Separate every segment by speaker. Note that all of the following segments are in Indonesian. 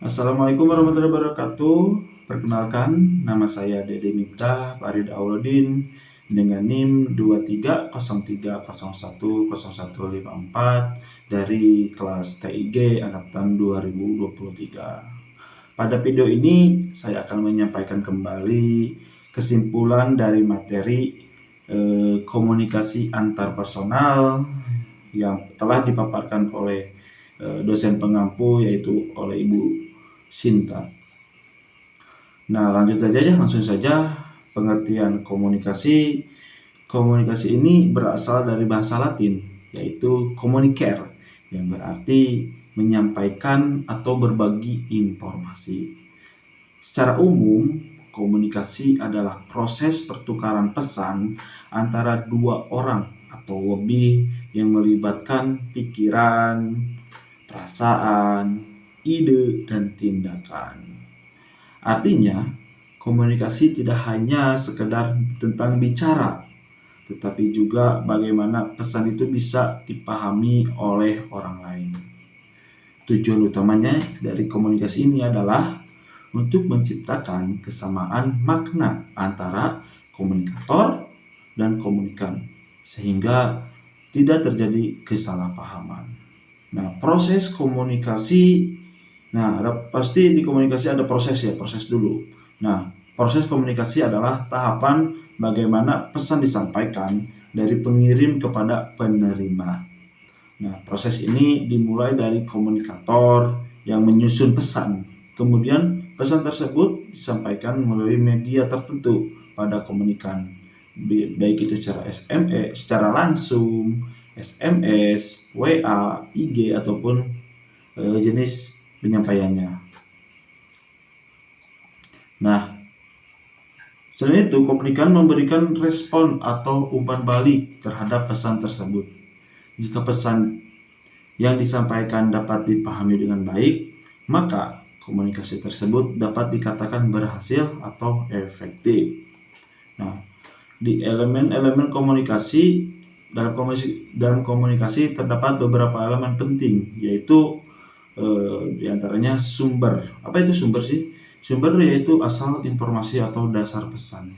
Speaker 1: Assalamualaikum warahmatullahi wabarakatuh. Perkenalkan, nama saya Dede Miftah Farid Auludin dengan NIM 2303010154 dari kelas TIG angkatan 2023. Pada video ini saya akan menyampaikan kembali kesimpulan dari materi komunikasi antar personal yang telah dipaparkan oleh dosen pengampu, yaitu oleh Ibu Sinta. Nah, lanjut aja ya, langsung saja. Pengertian komunikasi. Komunikasi ini berasal dari bahasa Latin, yaitu communicare, yang berarti menyampaikan atau berbagi informasi. Secara umum, komunikasi adalah proses pertukaran pesan antara dua orang atau lebih yang melibatkan pikiran, perasaan, ide, dan tindakan. Artinya, komunikasi tidak hanya sekedar tentang bicara, tetapi juga bagaimana pesan itu bisa dipahami oleh orang lain. Tujuan utamanya dari komunikasi ini adalah untuk menciptakan kesamaan makna antara komunikator dan komunikan, sehingga tidak terjadi kesalahpahaman. Nah, proses komunikasi, pasti di komunikasi ada proses ya, proses dulu. Nah, proses komunikasi adalah tahapan bagaimana pesan disampaikan dari pengirim kepada penerima. Nah, proses ini dimulai dari komunikator yang menyusun pesan. Kemudian pesan tersebut disampaikan melalui media tertentu pada komunikan, baik itu secara SMS, secara langsung, SMS, WA, IG, ataupun jenis penyampaiannya. Nah, selain itu, komunikan memberikan respon atau umpan balik terhadap pesan tersebut. Jika pesan yang disampaikan dapat dipahami dengan baik, maka komunikasi tersebut dapat dikatakan berhasil atau efektif. Nah, di elemen-elemen komunikasi, dalam komunikasi terdapat beberapa elemen penting, yaitu diantaranya sumber. Apa itu sumber sih? Sumber yaitu asal informasi atau dasar pesannya.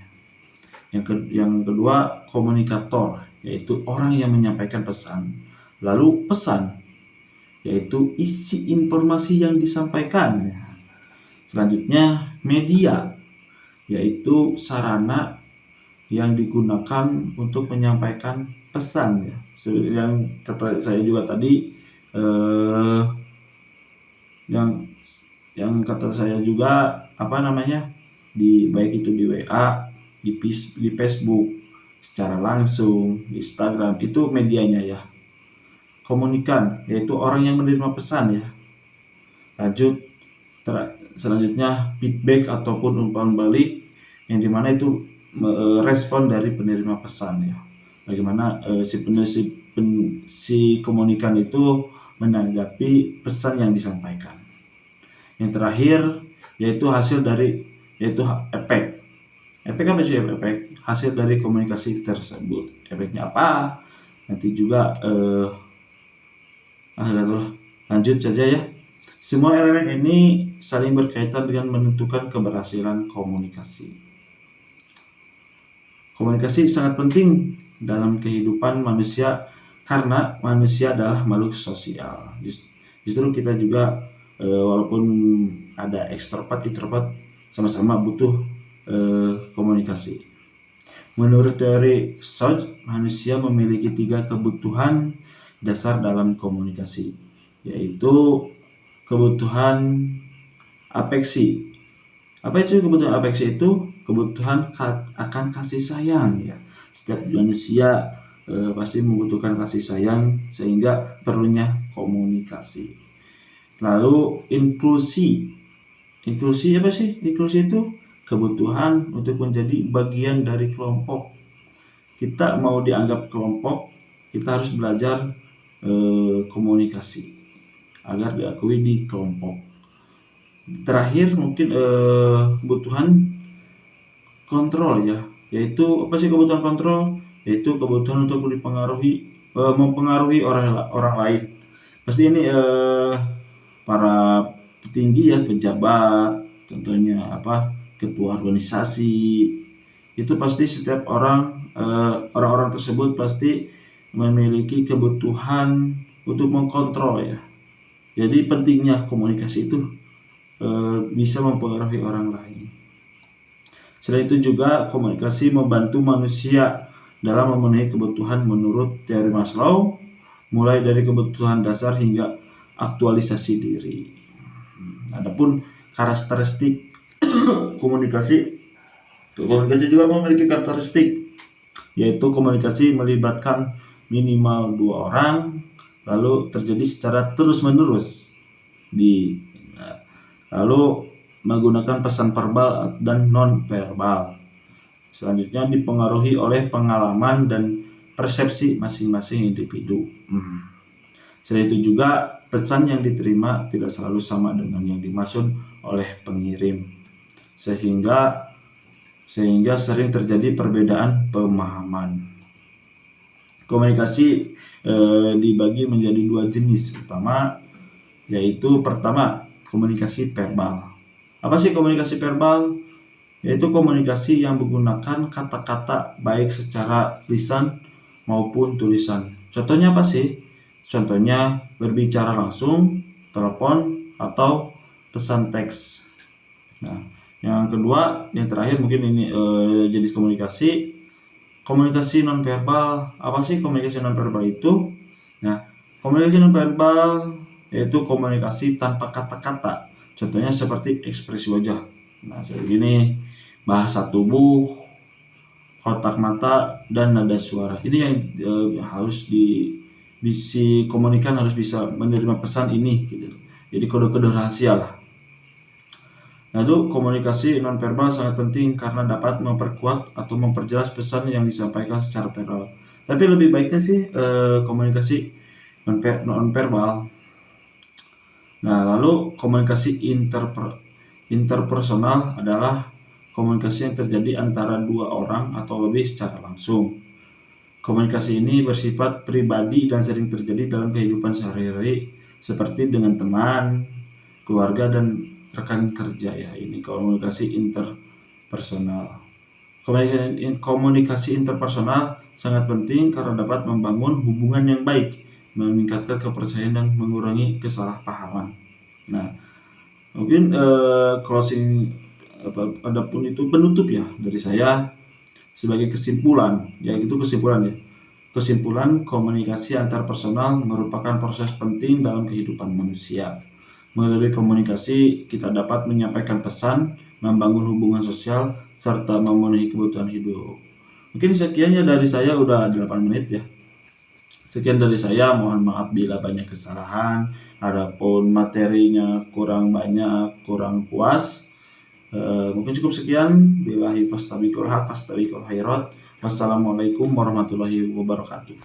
Speaker 1: Yang kedua, komunikator, yaitu orang yang menyampaikan pesan. Lalu pesan, yaitu isi informasi yang disampaikan. Selanjutnya, media, yaitu sarana yang digunakan untuk menyampaikan pesan ya. Yang kata saya juga tadi, yang kata saya juga baik itu di WA, di Facebook, secara langsung, di Instagram, itu medianya ya. Komunikan, yaitu orang yang menerima pesan ya. Selanjutnya feedback ataupun umpan balik, yang dimana itu respon dari penerima pesan ya. Bagaimana si komunikan itu menanggapi pesan yang disampaikan. Yang terakhir yaitu efek. Efek apa sih efek? Hasil dari komunikasi tersebut. Efeknya apa? Nanti juga lanjut saja ya. Semua elemen ini saling berkaitan dengan menentukan keberhasilan komunikasi. Komunikasi sangat penting dalam kehidupan manusia karena manusia adalah makhluk sosial. Justru kita juga walaupun ada ekstrovert, introvert, sama-sama butuh komunikasi. Menurut teori Soj, manusia memiliki 3 kebutuhan dasar dalam komunikasi, yaitu kebutuhan apeksi. Apa itu kebutuhan apeksi? Itu kebutuhan akan kasih sayang ya. Setiap manusia pasti membutuhkan kasih sayang, sehingga perlunya komunikasi. Lalu inklusi apa sih? Inklusi itu kebutuhan untuk menjadi bagian dari kelompok. Kita mau dianggap kelompok, kita harus belajar komunikasi agar diakui di kelompok. Terakhir mungkin kebutuhan kontrol ya, yaitu apa sih kebutuhan kontrol? Yaitu kebutuhan untuk mempengaruhi orang lain. Pasti ini para tinggi ya, pejabat, contohnya ketua organisasi, itu pasti setiap orang-orang tersebut pasti memiliki kebutuhan untuk mengkontrol ya. Jadi pentingnya komunikasi itu bisa mempengaruhi orang lain. Selain itu juga komunikasi membantu manusia dalam memenuhi kebutuhan menurut teori Maslow, mulai dari kebutuhan dasar hingga aktualisasi diri. Adapun karakteristik komunikasi juga memiliki karakteristik, yaitu komunikasi melibatkan minimal 2 orang, lalu terjadi secara terus-menerus lalu menggunakan pesan verbal dan non-verbal. Selanjutnya dipengaruhi oleh pengalaman dan persepsi masing-masing individu. Selain itu juga pesan yang diterima tidak selalu sama dengan yang dimaksud oleh pengirim, sehingga sering terjadi perbedaan pemahaman. Komunikasi dibagi menjadi 2 jenis utama, yaitu pertama komunikasi verbal. Apa sih komunikasi verbal? Yaitu komunikasi yang menggunakan kata-kata baik secara lisan maupun tulisan. Contohnya apa sih? Contohnya berbicara langsung, telepon, atau pesan teks. Nah, yang kedua, yang terakhir mungkin ini jenis komunikasi nonverbal. Apa sih komunikasi nonverbal itu? Nah, komunikasi nonverbal yaitu komunikasi tanpa kata-kata. Contohnya seperti ekspresi wajah. Nah, seperti ini, bahasa tubuh, kontak mata, dan nada suara. Ini yang harus si komunikan harus bisa menerima pesan ini gitu. Jadi kode-kode rahasia lah. Lalu komunikasi nonverbal sangat penting karena dapat memperkuat atau memperjelas pesan yang disampaikan secara verbal. Tapi lebih baiknya sih komunikasi nonverbal. Nah, lalu komunikasi interpersonal adalah komunikasi yang terjadi antara 2 orang atau lebih secara langsung. Komunikasi ini bersifat pribadi dan sering terjadi dalam kehidupan sehari-hari seperti dengan teman, keluarga, dan rekan kerja ya. Ini komunikasi interpersonal. Komunikasi interpersonal sangat penting karena dapat membangun hubungan yang baik, meningkatkan kepercayaan, dan mengurangi kesalahpahaman. Nah, mungkin closing adapun itu penutup ya dari saya sebagai kesimpulan, yaitu kesimpulan komunikasi antar personal merupakan proses penting dalam kehidupan manusia. Melalui komunikasi kita dapat menyampaikan pesan, membangun hubungan sosial, serta memenuhi kebutuhan hidup. Mungkin sekiannya dari saya, udah 8 menit ya. Sekian dari saya, mohon maaf bila banyak kesalahan, adapun materinya kurang banyak, kurang puas. Mungkin cukup sekian. Billahi fastabiqul haq fastabiqul khairat. Wassalamualaikum warahmatullahi wabarakatuh.